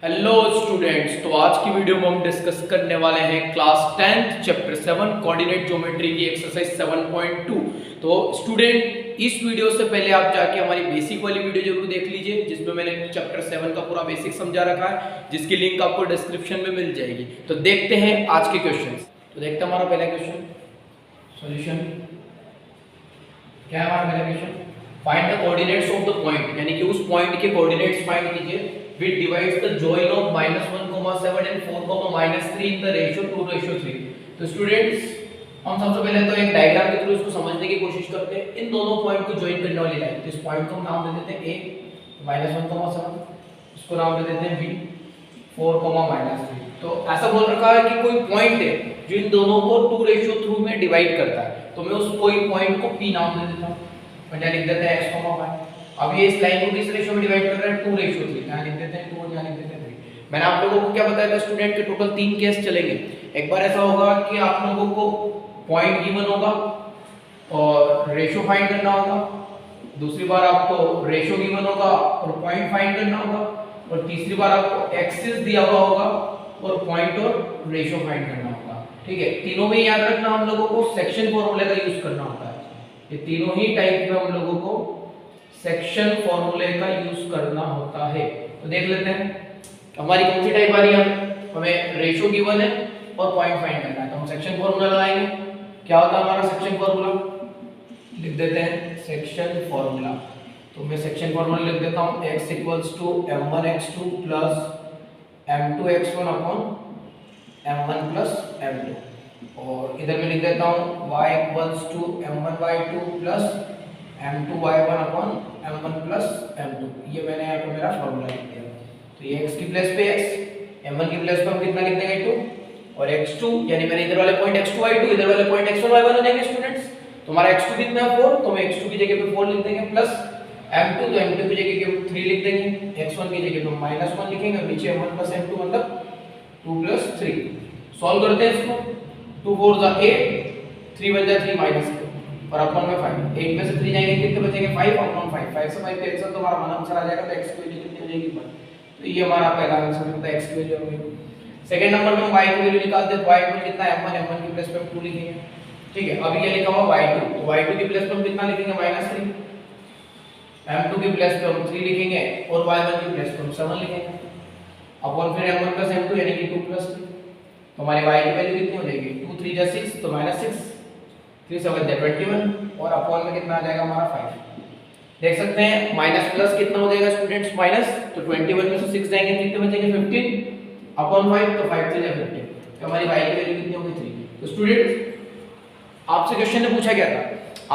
Hello students, तो आज की वीडियो में हम डिस्कस करने वाले हैं class 10th chapter 7 coordinate geometry की एक्सरसाइज 7.2। तो स्टूडेंट, इस वीडियो से पहले आप जाके हमारी बेसिक वाली वीडियो जरूर देख लीजिए, जिसमें मैंने चैप्टर 7 का पूरा बेसिक समझा रखा है, जिसकी लिंक आपको डिस्क्रिप्शन में मिल जाएगी। तो देखते हैं आज के क्वेश्चंस। तो देखते हैं हमारा पहला क्वेश्चन, सॉल्यूशन क्या है। हमारा पहला question, find the coordinates of the point, यानी कि उस पॉइंट के कोऑर्डिनेट्स फाइंड कीजिए which divides the join of -1,7 and 4,-3 in the ratio 2:3। तो स्टूडेंट्स, हम सबसे पहले तो एक डायग्राम के थ्रू इसको समझने की कोशिश करते हैं। इन दोनों पॉइंट को ज्वाइन करने वाली लाइन, तो इस पॉइंट को हम नाम दे देते हैं a -1,7, इसको नाम दे देते हैं b 4,-3। तो ऐसा बोल रखा है कि कोई पॉइंट है जो इन दोनों को 2:3 में डिवाइड करता है, तो मैं उस कोई पॉइंट को p नाम दे देता हूं। मतलब लिख देते हैं x, y। अब ये इस लाइन को किस रेशियो में डिवाइड कर रहा है? 2:3। यहां लिख देते हैं 2 और यहां लिख देते हैं 3। मैंने आप लोगों को क्या बताया था स्टूडेंट के टोटल 3 केस चलेंगे। एक बार ऐसा होगा कि आप लोगों को पॉइंट गिवन होगा और रेशियो फाइंड करना होगा। दूसरी बार आपको रेशियो गिवन होगा और पॉइंट फाइंड करना होगा। और तीसरी बार आपको एक्सिस दिया हुआ होगा और पॉइंट और रेशियो फाइंड करना होगा। ठीक है, तीनों में याद रखना हम लोगों को सेक्शन फॉर्मूले का यूज करना होता है। ये तीनों ही टाइप में हम लोगों को सेक्शन फॉर्मूले का यूज करना होता है। तो देख लेते हैं हमारी कौन सी टाइप आ रही है। हमें रेशियो गिवन है और पॉइंट फाइंड करना है, तो हम सेक्शन फॉर्मूला लगाएंगे। क्या होता है हमारा सेक्शन फॉर्मूला? लिख देते हैं सेक्शन फॉर्मूला। तो मैं सेक्शन फॉर्मूला लिख देता हूं, x = m1x2 + m2x1 / m1 + m2। और इधर मैं लिख देता हूं y = m1y2 + m2y1 / m1 + m2। ये मैंने यहाँ पे मेरा फॉर्मूला लिख दिया। तो ये x की प्लेस पे x, m1 की प्लेस पे हम कितना लिख देंगे 2, और x2 यानी मैंने इधर वाले पॉइंट x2y2, इधर वाले पॉइंट x1y1 हो जाएंगे स्टूडेंट्स। तो हमारा x2 कितना है 4, तो मैं x2 की जगह पे 4 लिख देंगे प्लस m2, तो m2 की जगह पे 3 लिख देंगे, x1 की जगह पे -1 लिखेंगे और नीचे m1 + m2 मतलब 2 + 3। सॉल्व करते हैं इसको। 2 4 = 8, 3 1 = 3 -3 और अपन में 5। 8 में से 3 जाएंगे कितने बचेंगे? 5 अपॉन 5। 5 से 5 कैंसिल, तो हमारा मान आंसर आ जाएगा। तो x की वैल्यू कितनी हो जाएगी 1। तो ये हमारा पहला आंसर है, x की वैल्यू हो गई। सेकंड नंबर में हम y की वैल्यू निकालते हैं। तो y की कितना है? m1 की प्लेस पे हम 2 लिखेंगे। ठीक है, अब ये लिखा हुआ y2, तो y2 की प्लेस पे हम कितना लिखेंगे? -3। m2 की प्लेस पे हम 3 लिखेंगे और y1 की प्लेस पे हम 7 लिखेंगे अपॉन फिर m1 + m2 यानी कि 2 + 3। तो हमारी y की वैल्यू कितनी हो जाएगी? 2 3 = 6, तो -6, 3 7 = 21 और अपॉन में कितना आ जाएगा हमारा 5। देख सकते हैं माइनस प्लस कितना हो जाएगा स्टूडेंट्स? माइनस, तो 21 में से 6 जाएंगे कितने बचेंगे? 15 अपॉन 5, तो 5 3 = 15। तो हमारी y की वैल्यू कितनी होगी? 3। तो स्टूडेंट्स, आपसे क्वेश्चन ने पूछा क्या था?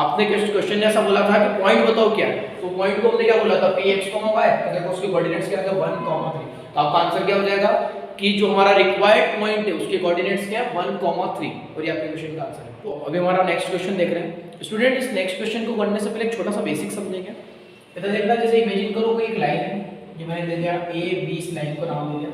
आपने क्वेश्चन ने ऐसा बोला था कि पॉइंट बताओ क्या है। तो पॉइंट को हमने क्या बोला था? px, y। तो देखो उसके कोऑर्डिनेट्स क्या थे? 1, 3। तो आपका आंसर क्या हो जाएगा कि जो हमारा रिक्वायर्ड पॉइंट है उसके कोऑर्डिनेट्स क्या है? 1, 3। और ये आपके क्वेश्चन का आंसर है। तो अभी हमारा नेक्स्ट क्वेश्चन देख रहे हैं स्टूडेंट। इस नेक्स्ट क्वेश्चन को करने से पहले एक छोटा सा बेसिक समझेंगे। इधर देखना, जैसे इमेजिन करो कोई एक लाइन है, ये मैंने दे दिया a b, इस लाइन को नाम दे दिया।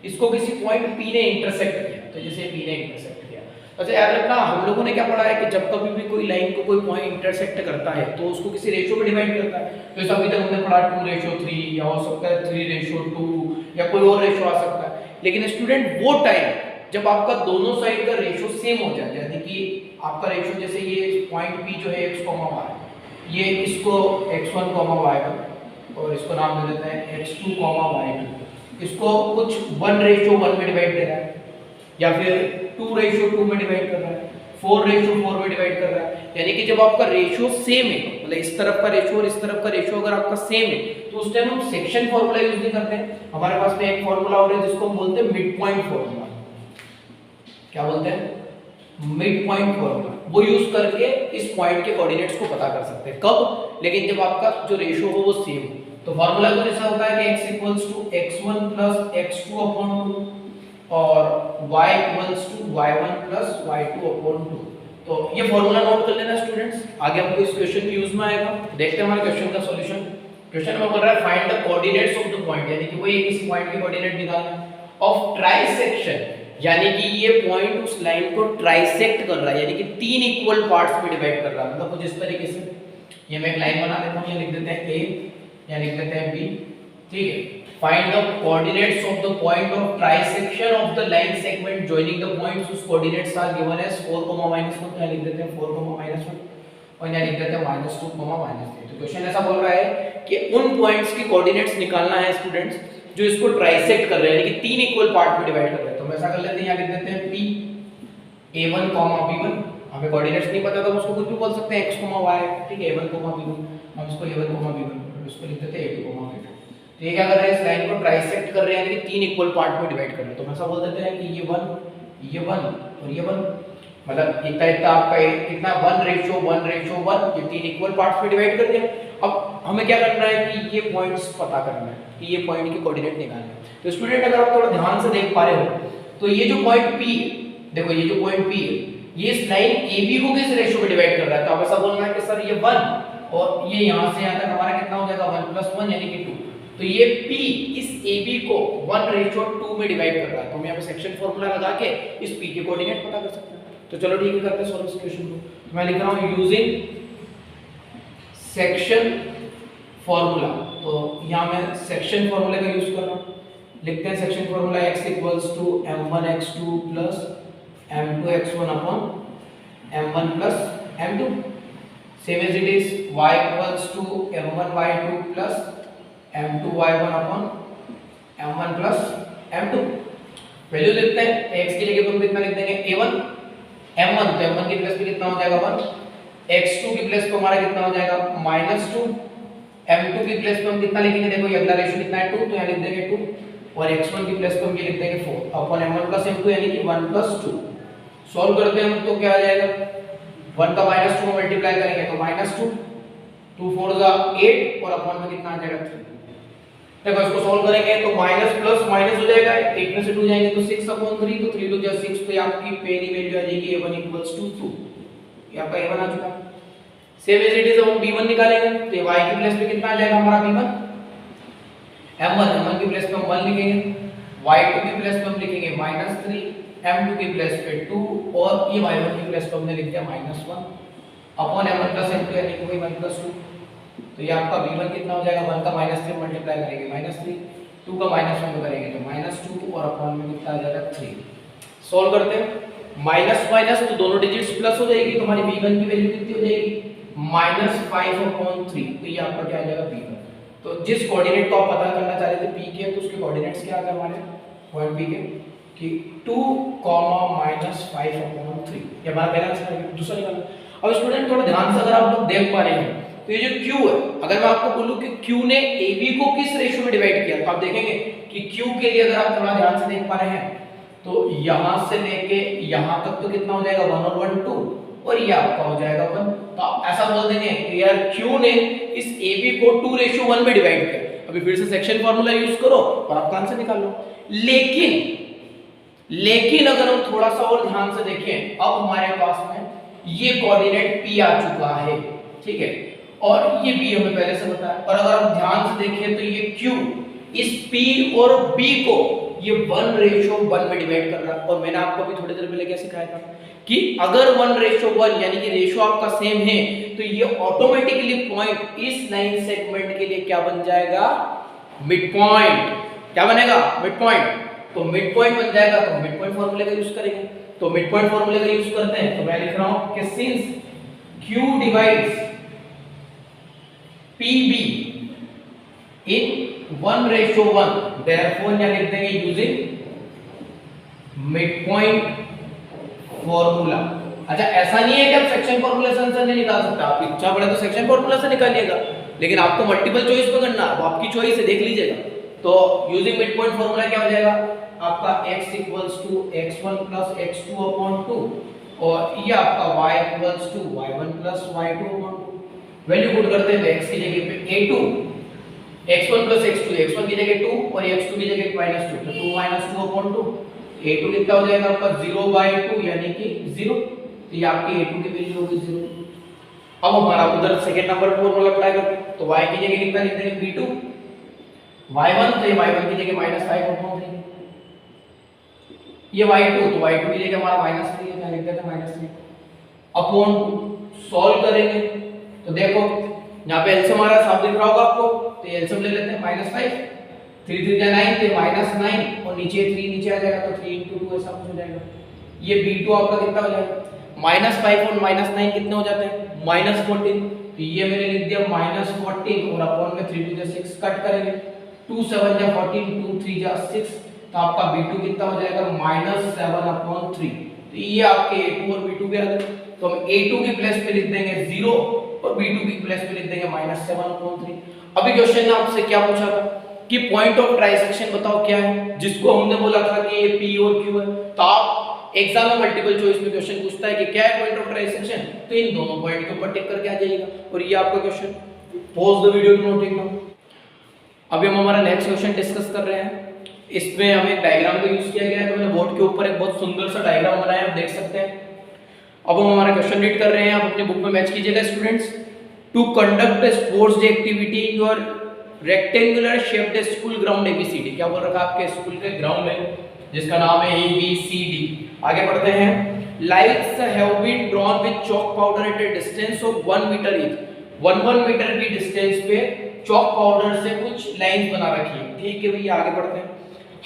इसको किसी पॉइंट p ने इंटरसेक्ट किया, तो जैसे p ने इंटरसेक्ट किया। अच्छा याद रखना, हम लोगों ने क्या पढ़ा है कि जब कभी भी कोई लाइन को कोई पॉइंट इंटरसेक्ट करता है तो उसको किसी रेशियो में डिवाइड करता है। तो इस अभी तक हमने पढ़ा 2:3, या हो सकता है 3:2, या कोई और रेशियो आ सकता है। लेकिन स्टूडेंट, वो टाइम जब आपका दोनों साइड का रेशियो सेम हो जाए, यानी कि आपका रेशियो जैसे ये पॉइंट p जो है x, y, ये इसको x1, y1 और इसको नाम दे देते हैं x2, y2। इसको कुछ 1:1 में डिवाइड दे रहा है, या फिर 2:2 में डिवाइड कर रहा है, 4:4 में डिवाइड कर रहा है। यानी कि जब आपका रेशियो सेम है, मतलब इस तरफ का रेशियो और इस तरफ का रेशियो अगर आपका सेम है, तो उस टाइम हम सेक्शन फार्मूला यूज नहीं करते हैं। हमारे पास में एक फार्मूला और है जिसको हम बोलते हैं मिड पॉइंट फार्मूला। क्या बोलते हैं? Mid point formula. वो यूज करके इस पॉइंट के कोऑर्डिनेट्स को पता कर सकते हैं। कब? लेकिन जब आपका जो रेशियो हो वो सेम हो। तो फार्मूला तो ऐसा होता है कि x = x1 + x2/2 और y = y1 + y2/2। तो ये फार्मूला नोट कर लेना स्टूडेंट्स, आगे हमको इस क्वेश्चन में यूज में आएगा। देखते हैं हमारे क्वेश्चन का सॉल्यूशन। क्वेश्चन में बोल रहा है find the coordinates of the point, यानी कि वही किसी पॉइंट के कोऑर्डिनेट निकालना ऑफ ट्राइसेक्शन, यानी कि ये पॉइंट उस लाइन को ट्राइसेक्ट कर रहा है, यानी कि 3 इक्वल पार्ट्स में डिवाइड कर रहा है। मतलब कुछ इस तरीके से ये मैं एक लाइन बना देता हूं, ये लिख देते हैं a, या लिख देते हैं b, ठीक है। Find the coordinates of the point of trisection of the line segment joining the points whose coordinates are given as 4, -1, यहाँ लिख देते हैं 4, -1 और यहाँ लिख देते हैं -2, -3। तो क्वेश्चन ऐसा बोल रहा है कि उन पॉइंट्स की कोऑर्डिनेट्स निकालना है स्टूडेंट्स जो इसको ट्राइसेक्ट कर रहे हैं, यानी कि तीन इक्वल पार्ट में डिवाइड कर रहे हैं। तो हम ऐसा कर लेते हैं, यहाँ लिख देते हैं P A1, B1। हमें कोऑर्डिनेट्स नहीं पता तो हम उसको कुछ भी बोल सकते हैं x, y, ठीक है, A1, B1। हम इसको A1, B1 इसको लिख देते हैं A2, B2। तो ये क्या कर रहे हैं, इस लाइन को ट्राइसेक्ट कर रहे हैं, यानी कि तीन इक्वल पार्ट में डिवाइड कर रहे हैं। तो हम ऐसा बोल देते हैं कि ये 1 और ये 1, मतलब इतना आपका कितना 1:1:1, ये तीन इक्वल पार्ट्स में डिवाइड कर दिया। अब हमें क्या करना है कि ये पॉइंट्स पता करना है कि ये पॉइंट की कोऑर्डिनेट निकालना है। तो स्टूडेंट अगर आप थोड़ा ध्यान से देख पा रहे हो तो ये जो पॉइंट P है, देखो ये जो पॉइंट P है, ये इस लाइन AB को किस रेशियो में डिवाइड कर रहा है। तो आप ऐसा बोलना है कि सर ये 1 और ये यहां से यहां तक हमारा कितना हो जाएगा 1 + 1 यानी कि 2। तो ये P इस AB को 1:2 में डिवाइड कर रहा है। तो हम यहाँ पे सेक्शन फार्मूला लगा के इस P के कोऑर्डिनेट पता कर सकते हैं। तो चलो ठीक है, करते हैं सॉल्व इस क्वेश्चन को। तो मैं लिख रहा हूँ यूजिंग सेक्शन फार्मूला। तो यहाँ मैं सेक्शन फार्मूले का यूज कर रहा हूँ। लिखते हैं section formula x = m1x2 + m2x1 m1 + m2। Same as it is y = m1y2 + m2y1 m1 + m2। Value लिखते हैं, x की जगह पर हम कितना लिख देंगे a1, m1 तो m1 की प्लेस पे कितना हो जाएगा 1, x2 की प्लेस पे हमारा कितना हो जाएगा -2, m2 की प्लेस पे हम कितना लिखेंगे, देखो ये अगला रेशियो कितना है 2, तो यहाँ लिख देंगे 2 और x1 की प्लेस पे हम ये लिख देंगे 4 अपॉन m1 + m2 यानी कि 1 + 2। सॉल्व करते हैं हम तो क्या आ जाएगा, 1 का -2 को मल्टीप्लाई करेंगे तो -2, 2 4 8 और अपॉन में कितना आ जाएगा 3। देखो इसको सॉल्व करेंगे तो माइनस प्लस माइनस हो जाएगा, 8 में से 2 जाएंगे तो 6/3, तो 3 2 6, तो ये आपकी पहली वैल्यू आ जाएगी a1 = 2। ये आपका a1 आ चुका है। सेम एज इट इज हम b1 निकालेंगे तो ये y की प्लेस पे कितना आ जाएगा हमारा b1, m1 की प्लेस पे हम 1 लिखेंगे, y2 की प्लेस पे हम लिखेंगे -3, m2 की प्लेस पे 2 और ये y1 की प्लेस पे हमने लिख दिया -1 अपॉन m1 + m2 यानी कि 1 + 2। तो ये आपका b1 कितना हो जाएगा, 1 का -3 मल्टीप्लाई करेंगे -3, 2 का -1 करेंगे तो -2 और अपॉन में कितना आ जाएगा 3। सॉल्व करते हैं, माइनस माइनस तो दोनों डिजिट्स प्लस हो जाएगी, तो हमारी b1 की वैल्यू कितनी हो जाएगी -5/3। तो ये आपका क्या आ जाएगा b1। तो जिस कोऑर्डिनेट को आप पता करना चाह रहे थे p के, तो उसके कोऑर्डिनेट्स क्या आ गए हमारे पॉइंट p के कि 2, -5/3। ये हमारा पहला आंसर है। दूसरा निकालना। अब स्टूडेंट थोड़ा ध्यान से अगर आप लोग देख पा रहे हैं तो ये जो Q है, अगर मैं आपको बोलूं कि Q ने AB को किस रेशियो में डिवाइड किया, तो आप देखेंगे कि Q के लिए अगर आप थोड़ा ध्यान से देख पा रहे हैं तो यहां से लेके यहां तक तो कितना हो जाएगा 1 और 1 2 और ये आपका हो जाएगा 1। तो आप ऐसा बोल देंगे कि यार Q ने इस AB को 2:1 में डिवाइड किया। अभी फिर से सेक्शन फार्मूला यूज करो और आपका आंसर निकाल लो। लेकिन अगर हम थोड़ा सा और ध्यान से देखें, अब हमारे पास में ये कोऑर्डिनेट P आ चुका है, ठीक है, और ये B हमें पहले से पता है। और अगर हम ध्यान से देखें तो ये Q इस P और B को ये 1:1 में डिवाइड कर रहा है। और मैंने आपको अभी थोड़ी देर पहले क्या सिखाया था कि अगर 1:1 यानी कि रेशियो आपका सेम है तो ये ऑटोमेटिकली पॉइंट इस लाइन सेगमेंट के लिए क्या बन जाएगा, मिड पॉइंट। क्या बनेगा, मिड पॉइंट। तो मिड पॉइंट बन जाएगा, तो मिड पॉइंट फार्मूले का यूज करेंगे। तो मिड पॉइंट फार्मूले का यूज करते हैं, तो मैं लिख रहा हूं कि since Q divides PB in 1:1, therefore यहाँ लिख देंगे यूजिंग मिड पॉइंट फॉर्मूला। अच्छा, ऐसा नहीं है कि आप सेक्शन फॉर्मूला से आंसर नहीं निकाल सकते, आप इच्छा पड़े तो सेक्शन फॉर्मूला से निकालिएगा, लेकिन आपको मल्टीपल चॉइस पे करना है, आपकी चॉइस है, देख लीजिएगा। तो यूजिंग मिड पॉइंट फॉर्मूला क्या हो जाएगा आपका, x = x1 + x2/2 और ये आपका y = y1 + y2/2। Value put करते हैं, x की जगह पे a2, x1 + x2, x1 की जगह 2 और x2 की जगह -2, तो 2 - 2/2। a2 कितना हो जाएगा आपका 0/2 यानी कि 0। तो ये आपकी a2 की वैल्यू होगी 0। अब हमारा उधर सेकंड नंबर फॉर्मूला अप्लाई करते हैं, तो y की जगह कितना लिख देंगे b2, y1 तो ये y1 की जगह -5/3, ये y2 तो y2 की जगह हमारा -3 है, मैं लिख देता हूं -3 अपॉन 2। सॉल्व करेंगे तो देखो यहाँ पे एलसीएम हमारा साफ दिख रहा होगा आपको, तो ये एलसीएम ले लेते हैं, -5 3 3 9 थे -9 और नीचे 3 नीचे आ जाएगा तो 3 × 2 ऐसा कुछ हो जाएगा। ये b2 आपका कितना हो जाएगा -5 और -9 कितने हो जाते हैं -14। तो ये मैंने लिख दिया -14 और अपॉन में 3 × 6 कट करेंगे 2 7 जा 14 2 3 जा 6 तो आपका b2 कितना हो जाएगा -7/3। तो ये आपके a2 और b2 के आ गए। तो हम a2 की प्लेस पे लिख देंगे 0 और b2 की प्लेस पे लिख देंगे -7/3। अभी क्वेश्चन ने आपसे क्या पूछा था कि पॉइंट ऑफ ट्राइसेक्शन बताओ क्या है, जिसको हमने बोला था कि ये p और q है। तो आप एग्जाम में मल्टीपल चॉइस में क्वेश्चन पूछता है कि क्या है पॉइंट ऑफ ट्राइसेक्शन, तो इन दोनों पॉइंट के ऊपर टिक करके आ जाइएगा और ये आपका question. Pause the video to note it down. अभी हम हमारा नेक्स्ट क्वेश्चन डिस्कस कर रहे हैं। इसमें हमें डायग्राम का यूज किया गया है, तो मैंने बोर्ड के ऊपर एक बहुत सुंदर सा डायग्राम बनाया है, आप देख सकते हैं। अब हम हमारा क्वेश्चन रीड कर रहे हैं, आप अपने बुक में मैच कीजिएगा students. To conduct a sports day activity in your rectangular shaped school ground ABCD। क्या बोल रखा आपके स्कूल के ग्राउंड में जिसका नाम है ABCD। आगे बढ़ते हैं। Lines have been drawn with chalk powder at a distance of 1 metre each. 1 metre की डिस्टेंस पे चॉक पाउडर से कुछ लाइंस बना रखी है, ठीक है भैया। आगे बढ़ते हैं।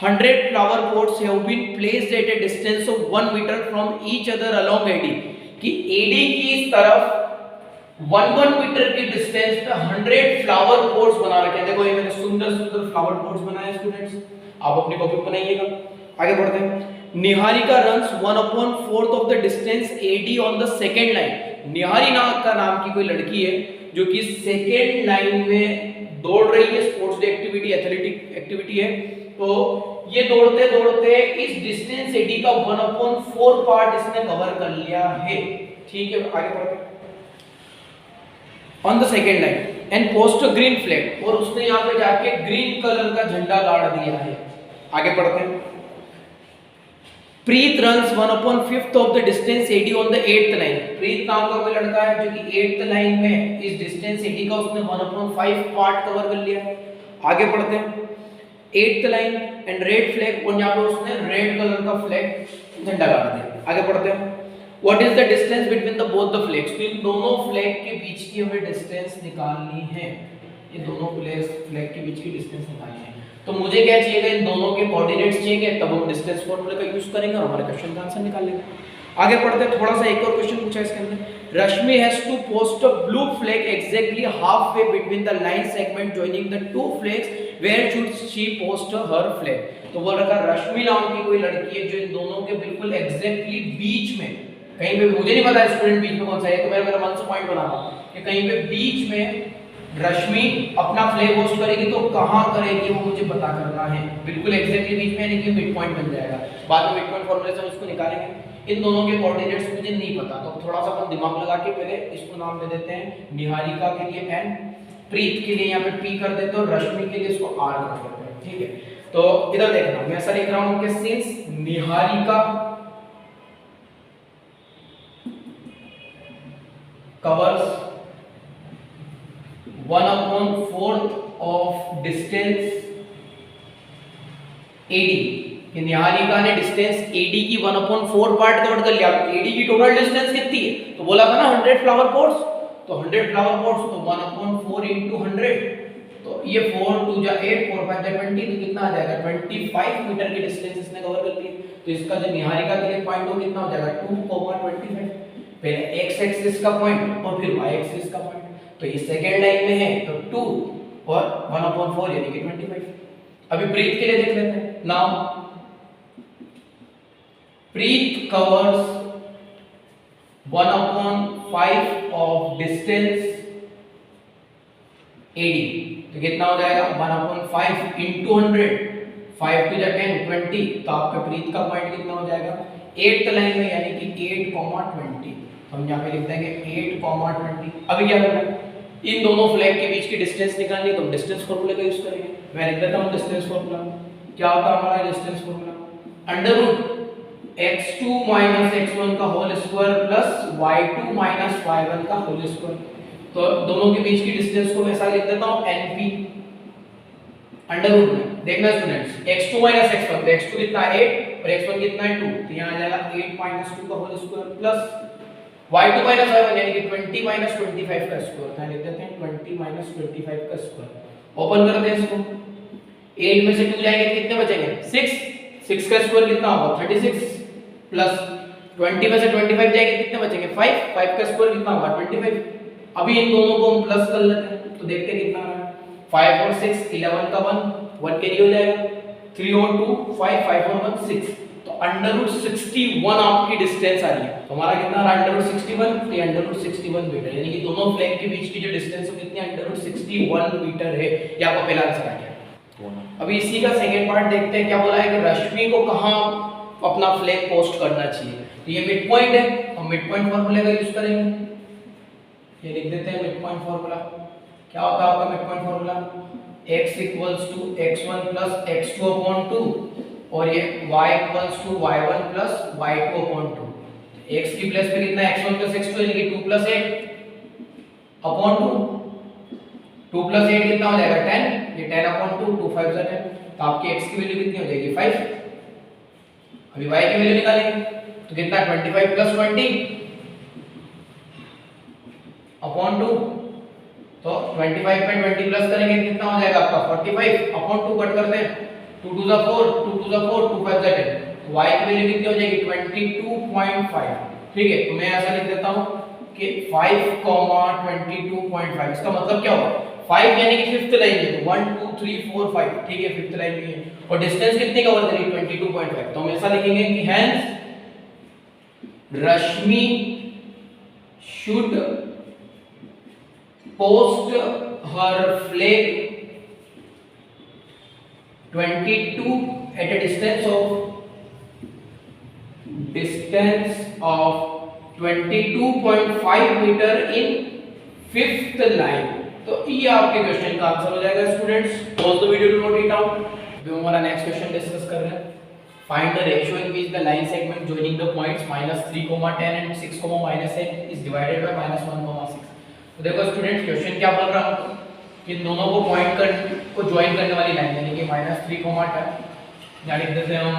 100 flower pots have been placed at a distance of 1 metre from each other along AD। कि AD की इस तरफ 1 मीटर की डिस्टेंस पे 100 फ्लावर पॉट्स बना रखे हैं। देखो ये मैंने सुंदर सुंदर फ्लावर पॉट्स बनाए स्टूडेंट्स, आप अपनी कॉपी बनाइएगा। आगे बढ़ते हैं। Niharika runs 1/4 of the distance AD on the second line. Nihari का नाम की कोई लड़की है जो कि सेकंड लाइन में दौड़ रही है, sports day activity athletic activity है। तो ये दौड़ते दौड़ते इस डिस्टेंस AD का 1/4 पार्ट इसने कवर कर लिया है, ठीक है। आगे बढ़ते हैं। On the second line and post a green flag, और उसने यहाँ पे जाके ग्रीन कलर का झंडा गाड़ दिया है। आगे बढ़ते हैं। Preet runs 1/5 of the distance AD on the 8th line. Preet नाम का कोई लड़का है जो कि 8th लाइन में इस डिस्टेंस AD का उसने 1/5 पार्ट कवर कर लिया। आगे बढ़ते हैं। 8th line and red flag, और यहाँ पे उसने रेड कलर का फ्लैग झंडा गाड़ दिया। आगे बढ़ते हैं। What is the distance between the both the flags? तो इन दोनों फ्लैग के बीच की हमें डिस्टेंस निकालनी है। ये दोनों फ्लैग के बीच की डिस्टेंस निकालनी है। तो मुझे क्या चाहिए, इन दोनों के कोऑर्डिनेट्स चाहिए, तब हम डिस्टेंस फार्मूले का यूज करेंगे और हमारे क्वेश्चन का आंसर निकाल लेंगे। आगे बढ़ते हैं। थोड़ा सा एक और क्वेश्चन पूछा इसके अंदर। Rashmi has to post a blue flag exactly half way between the line segment joining the two flags, where should she post her flag. तो बोल रखा रश्मि नाम की कोई लड़की है जो इन दोनों के बिल्कुल एग्जैक्टली बीच में, कहीं पे मुझे नहीं पता स्टूडेंट बीच में कौन सा है, तो मेरा मन से पॉइंट बना कि कहीं पे बीच में रश्मि अपना फ्लैग होस्ट करेगी, तो कहां करेगी वो मुझे पता करना है। बिल्कुल एग्जैक्टली बीच में, यानी कि मिड पॉइंट बन जाएगा। बाद में मिड पॉइंट फॉर्मूले से हम इसको निकालेंगे। इन दोनों के कोऑर्डिनेट्स मुझे नहीं पता, तो थोड़ा सा अपन दिमाग लगा के पहले इसको नाम दे देते हैं। निहारिका के लिए N, प्रीत के लिए यहाँ पे P कर देते हैं और रश्मि के लिए इसको R कर देते हैं, ठीक है। तो इधर देखना, मैं ऐसा लिख रहा हूं कि since Niharika covers 1/4 of distance AD। कि निहारिका ने डिस्टेंस AD की 1/4 पार्ट कवर कर लिया। AD की टोटल डिस्टेंस कितनी है, तो बोला था ना 100 फ्लावर पॉट्स, तो 100 फ्लावर पॉट्स तो 1/4 into 100, तो ये 4 2 जा 8 4 5 जा 20, तो कितना आ जाएगा 25 मीटर की डिस्टेंस इसने कवर कर ली। तो इसका जो निहारिका के लिए पॉइंट हो कितना हो जाएगा 2,25। पहले x एक्सिस का पॉइंट और फिर y एक्सिस का पॉइंट, तो ये सेकंड लाइन में है तो 2 और 1/4 यानी कि 25। अभी प्रीत के लिए देख लेते हैं। Now Preet covers 1/5 of distance AD, तो कितना हो जाएगा 1/5 into 100, 5 2 जा 10 20, तो आपका प्रीत का पॉइंट कितना हो जाएगा 8th लाइन में, यानी कि 8,20। हम यहाँ पे लिख देंगे 8,20। अभी क्या करना है, इन दोनों फ्लैग के बीच की डिस्टेंस निकालनी है, तो डिस्टेंस फार्मूले का यूज करेंगे। मैं लिख देता हूँ डिस्टेंस फार्मूला। क्या होता है हमारा distance formula, under x2 - x1 का whole square plus y2 - y1 का होल स्क्वायर। तो दोनों के बीच की डिस्टेंस को मैं ऐसा लिख देता हूँ np अंडर रूट में। देखना स्टूडेंट्स, x2 - x1, तो x2 कितना है 8 और x1 कितना है 2, तो यहाँ आ जाएगा 8 - 2 का whole square plus y2 - y1 यानी कि 20 - 25 का स्क्वायर। तो लिख देते हैं 20 - 25 का स्क्वायर। ओपन करते हैं इसको, 8 में से 2 जाएंगे तो कितने बचेंगे 6, 6 का स्क्वायर कितना होगा 36 प्लस 20 में से 25 जाएंगे कितने बचेंगे 5, 5 का स्क्वायर कितना होगा 25। अभी इन दोनों को हम प्लस कर लेते हैं तो देखते हैं कितना आ रहा है 5 और 6 11 का 1 कैरी हो जाएगा 3 और 2 5 5 और 1 6 तो √61 आपकी डिस्टेंस आ रही है। तो हमारा कितना आ रहा है √61 तो ये √61 मीटर यानी कि दोनों फ्लैग के बीच की जो डिस्टेंस है कितनी √61 मीटर है। ये आपका पहला आंसर आ गया। अभी इसी का सेकंड पार्ट देखते हैं क्या बोला है कि रश्मि को कहां अपना फ्लैग पोस्ट करना चाहिए। तो ये मिड पॉइंट है हम मिड पॉइंट फार्मूला का यूज करेंगे। ये लिख देते हैं मिड पॉइंट फार्मूला क्या होता है आपका mid point formula x = x1 + x2/2 और ये y = y1 + y2/2। x की प्लेस पे कितना x1 + x2 यानी कि 2 + 8/2 2 + 8 कितना हो जाएगा 10 ये 10/2 2 5 10 तो आपकी x की वैल्यू कितनी हो जाएगी 5। अभी y की वैल्यू निकालेंगे तो कितना 25 + 20/2 तो 25 पे 20 प्लस करेंगे कितना हो जाएगा आपका 45/2 कट करते हैं 2 2 * 4 2 2 * 4 2 5 10 तो y की वैल्यू कितनी हो जाएगी 22.5। ठीक है तो मैं ऐसा लिख देता हूं कि 5, 22.5 इसका मतलब क्या होगा 5 यानी कि फिफ्थ लाइन है तो 1 2 3 4 5 ठीक है फिफ्थ लाइन में है और डिस्टेंस कितनी कवर करेगी 22.5 तो हम ऐसा लिखेंगे कि hence Rashmi should post her flag 22 at a distance of 22.5 meter in fifth line। तो ये आपके क्वेश्चन का आंसर हो जाएगा students. Pause the video to note it out. अब हम हमारा नेक्स्ट क्वेश्चन डिस्कस कर रहे हैं। Find the ratio in which the line segment joining the points -3, 10 and 6, -8 is divided by -1, 6। तो देखो स्टूडेंट्स क्वेश्चन क्या बोल रहा हूं कि दोनों को पॉइंट को ज्वाइन करने वाली लाइन यानी कि -3, 10 या लिख देते हैं हम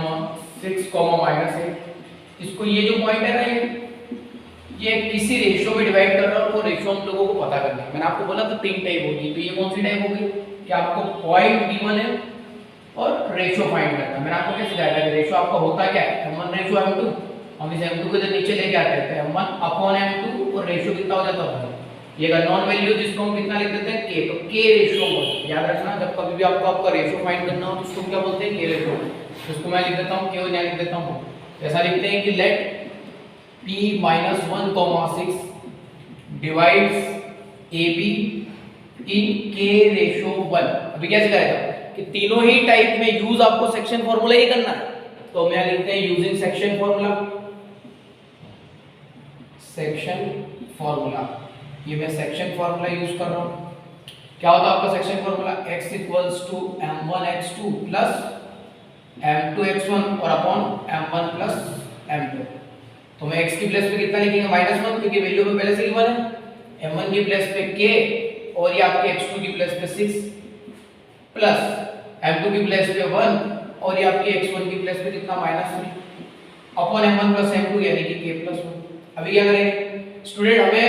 6, -8 इसको ये जो पॉइंट है ना ये किसी रेशियो में डिवाइड कर रहा हूं वो रेशियो हम लोगों को पता करना है। मैंने आपको बोला था 3 टाइप होगी तो ये कौन सी टाइप होगी कि आपको पॉइंट गिवन है और रेशियो फाइंड करना है। मैंने आपको क्या सिखाया था रेशियो आपका होता क्या है m1 रेशियो m2 हम इस m2 को नीचे लेके आते हैं m1/m2 और रेशियो कितना हो जाता है ये का नॉन वैल्यू जिसको हम कितना लिख देते हैं k तो k रेशियो बोलते हैं। याद रखना जब कभी भी आपको आपका रेशियो फाइंड करना हो तो उसको क्या बोलते हैं k रेशियो। इसको मैं लिख देता हूं k और यहां लिख देता हूं ऐसा लिखते हैं कि लेट p - 1, 6 डिवाइड्स ab इन k रेशियो 1। अभी क्या सिखाया था कि तीनों ही टाइप में यूज आपको सेक्शन फार्मूला ही करना है। तो मैं लिखते हैं यूजिंग सेक्शन फार्मूला ये मैं सेक्शन फार्मूला यूज कर रहा हूं। क्या होता है आपका section formula x = m1x2 + m2x1 और अपॉन m1 + m2। तो मैं x की प्लेस पे कितना लिखेंगे -1 क्योंकि वैल्यू में पहले से गिवन है m1 की प्लेस पे k और ये आपके x2 की प्लेस पे 6 प्लस m2 की प्लेस पे 1 और ये आपके x1 की प्लेस पे कितना -3 अपॉन m1 + m2 यानी कि k + 1। अभी क्या करेंगे स्टूडेंट हमें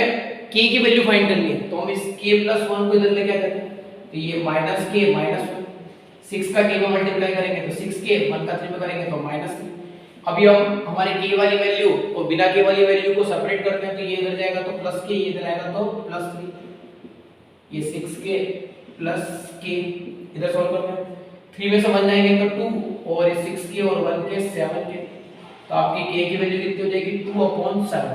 k की वैल्यू फाइंड करनी है तो हम इस k + 1 को इधर ले क्या करते हैं तो ये -k -1 6 का k में मल्टीप्लाई करेंगे तो 6k 1 का 3 में करेंगे तो -3। अभी हम हमारे k वाली वैल्यू और बिना k वाली वैल्यू को सेपरेट करते हैं तो ये इधर जाएगा तो +k ये इधर आएगा तो +3 ये 6k + k इधर सॉल्व करते हैं 3 में समझ जाएंगे तो 2 और ये 6k और 1k 7k तो आपकी k की वैल्यू कितनी हो जाएगी 2/7।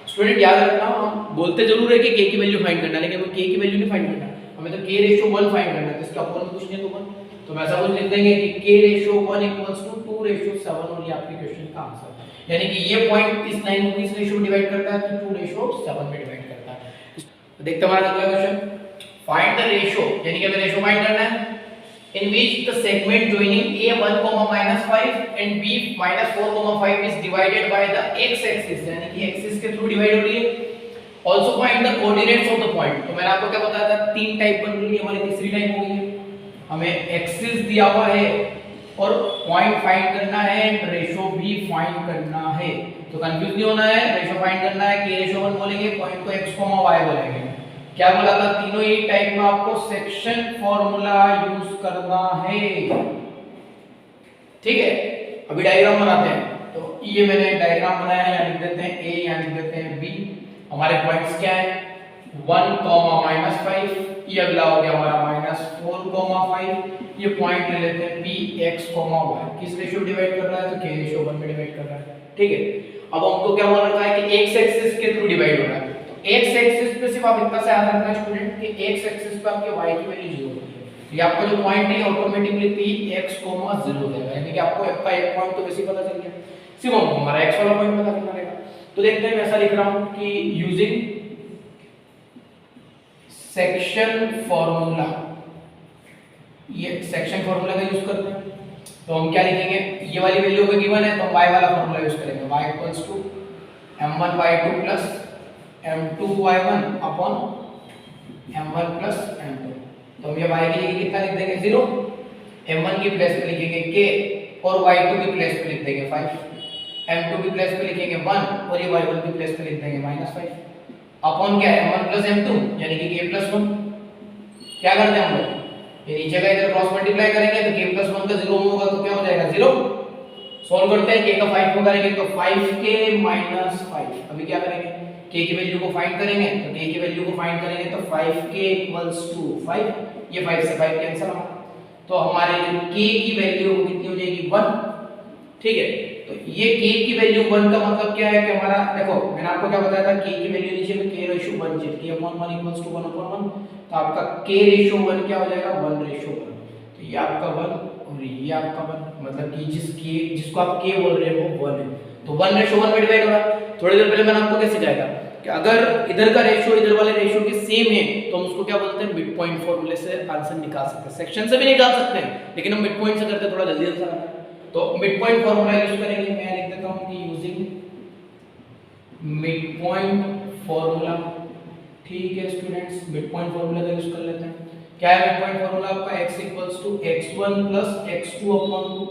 स्टूडेंट याद रखना हम बोलते जरूर है कि k की वैल्यू फाइंड करना लेकिन हमें k की वैल्यू नहीं फाइंड करना हमें तो k रेशियो 1 फाइंड करना है तो इसका अपोन कुछ नहीं तो 1 तो मैं ऐसा कुछ लिख देंगे कि k रेशियो 1 = 2:7 और ये आपके क्वेश्चन का आंसर है। यानी कि ये पॉइंट इस लाइन को किस रेशियो में डिवाइड करता है तो 2:7 में डिवाइड करता है। तो देखते हैं हमारा अगला क्वेश्चन फाइंड द रेशियो यानी कि हमें रेशियो फाइंड करना है in which the segment joining a1, -5 and b -4, 5 is divided by the x axis यानी कि एक्सिस के थ्रू डिवाइड हो रही है। also find the coordinates of the point तो मैंने आपको क्या बताया था 3 टाइप बन रही है हमारी तीसरी टाइप हो गई है। हमें एक्सिस दिया हुआ है और पॉइंट फाइंड करना है एंड रेशियो भी फाइंड करना है तो कंफ्यूज नहीं होना है। रेशियो फाइंड करना है k/1 बोलेंगे पॉइंट को x, y बोलेंगे क्या बोला था, तीनों ही टाइप में आपको सेक्शन फॉर्मूला यूज करना है। ठीक है, अभी डायग्राम बनाते हैं। तो ये मैंने डायग्राम बनाया है, यहाँ लिख देते हैं ए, यहाँ लिख देते हैं बी। हमारे पॉइंट्स क्या है, 1, -5, ये अगला हो गया हमारा -4, 5। ये पॉइंट ले लेते हैं पी एक्स, वाई। किस रेशियो डिवाइड कर रहा है, तो के रेशियो 1 में डिवाइड कर रहा है। ठीक है, अब हमको क्या बोल रखा है कि एक्स एक्सिस के थ्रू डिवाइड हो रहा है। तो एक्स एक्सिस पे सिर्फ आप इतना से याद रखना स्टूडेंट कि एक्स एक्सिस पे आपके y की वैल्यू 0 होती है। ये आपका जो पॉइंट है ऑटोमेटिकली पी एक्स, 0 देगा, यानी कि आपको f का एक पॉइंट तो वैसे ही पता चल गया, सिर्फ हमको हमारा x वाला पॉइंट पता करना रहेगा। तो देखते हैं, मैं ऐसा लिख रहा हूं कि यूजिंग सेक्शन फॉर्मूला, ये सेक्शन फॉर्मूला का यूज करते हैं। तो हम क्या लिखेंगे, ये वाली वैल्यू पे गिवन है तो हम y वाला फॉर्मूला यूज करेंगे, y m1y2 plus m2y1 upon m1 plus m2। तो हम ये y के लिए कितना लिख देंगे 0, m1 की प्लेस पे लिखेंगे k और y2 की प्लेस पे लिख देंगे 5, m2 की प्लेस पे लिखेंगे 1 और ये y1 की प्लेस पे लिख देंगे -5 अपॉन क्या है m1 प्लस m2 यानी कि k प्लस 1। क्या करते हैं हम लोग, ये नीचे का इधर क्रॉस मल्टीप्लाई करेंगे तो k प्लस 1 का 0 होगा तो क्या हो जाएगा 0। सॉल्व करते हैं, k का 5 को करेंगे तो 5k माइनस 5। अभी क्या करेंगे, k की वैल्यू को फाइंड करेंगे, तो k की वैल्यू को फाइंड करेंगे तो 5k इक्वल्स टू 5, ये 5 से 5 कैंसिल होगा, तो हमारे जो k की वैल्यू कितनी हो जाएगी 1। ठीक है, तो ये k की वैल्यू 1 का मतलब क्या है कि हमारा, देखो मैंने आपको क्या बताया था, k की वैल्यू नीचे में k रेशियो 1 है, k upon 1 equals to 1 upon 1, तो आपका k रेशियो 1 क्या हो जाएगा 1 रेशियो 1। तो ये आपका 1 और ये आपका 1, मतलब कि जिसको आप k बोल रहे हो वो 1 है, तो 1 रेशियो 1 में डिवाइड हो रहा है। थोड़ी देर पहले मैंने आपको क्या सिखाया था कि अगर इधर का रेशियो इधर वाले रेशियो के सेम है तो हम उसको क्या बोलते हैं, मिड पॉइंट फॉर्मूले से आंसर निकाल सकते हैं। सेक्शन से भी निकाल सकते हैं लेकिन हम मिड पॉइंट से करते हैं, थोड़ा जल्दी आंसर आता है। तो मिड पॉइंट फॉर्मूला यूज करेंगे, मैं लिख देता हूं कि यूजिंग मिड पॉइंट फॉर्मूला। ठीक है स्टूडेंट्स, मिड पॉइंट फॉर्मूला का यूज कर लेते हैं। क्या है मिड पॉइंट फॉर्मूला आपका, x equals to x1 plus x2 upon 2।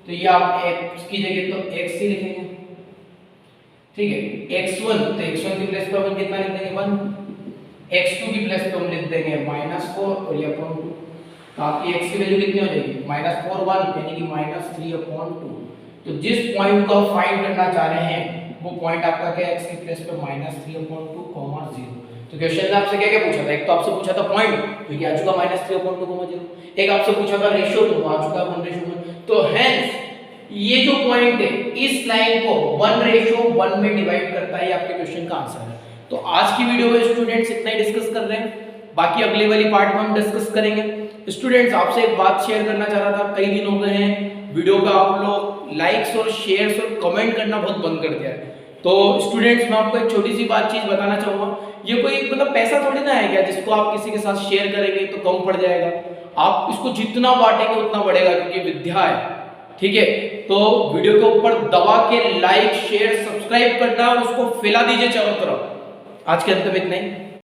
तो ये आप x की जगह तो x ही लिखेंगे। ठीक है, x1 तो x1 की प्लेस पे अपन कितना लिख देंगे 1, x2 की प्लेस पे हम लिख देंगे -4 और ये अपॉन 2। तो आपकी x की वैल्यू कितनी हो जाएगी -4 1 यानी कि -3 अपॉन 2। तो जिस पॉइंट को आप फाइंड करना चाह रहे हैं वो पॉइंट आपका क्या है, x की प्लेस पे -3 अपॉन 2, 0। तो क्वेश्चन में आपसे क्या क्या पूछा था, एक तो आपसे पूछा था पॉइंट जो कि आ चुका -3 अपॉन 2, 0। एक आपसे पूछा था रेशियो, तो आ चुका 1 रेशियो 1। तो हेंस ये जो पॉइंट है इस लाइन को 1 रेशियो 1 में डिवाइड करता है, आपके क्वेश्चन का आंसर है। तो आज की वीडियो में स्टूडेंट्स इतना ही डिस्कस कर रहे हैं, बाकी अगली वाली पार्ट में हम डिस्कस करेंगे। स्टूडेंट्स आपसे एक बात शेयर करना चाह रहा था, कई दिन हो गए हैं वीडियो पे आप लोग लाइक्स और शेयर्स और कमेंट करना बहुत बंद कर दिया है। तो स्टूडेंट्स मैं आपको एक छोटी सी बात चीज बताना चाहूंगा, ये कोई मतलब पैसा थोड़ी ना है क्या जिसको आप किसी के साथ शेयर करेंगे तो कम पड़ जाएगा। आप इसको जितना बांटेंगे उतना बढ़ेगा क्योंकि विद्या है। ठीक है, तो वीडियो के ऊपर दबा के लाइक शेयर सब्सक्राइब करना और उसको फैला दीजिए चारों तरफ। आज के अंत में इतना ही।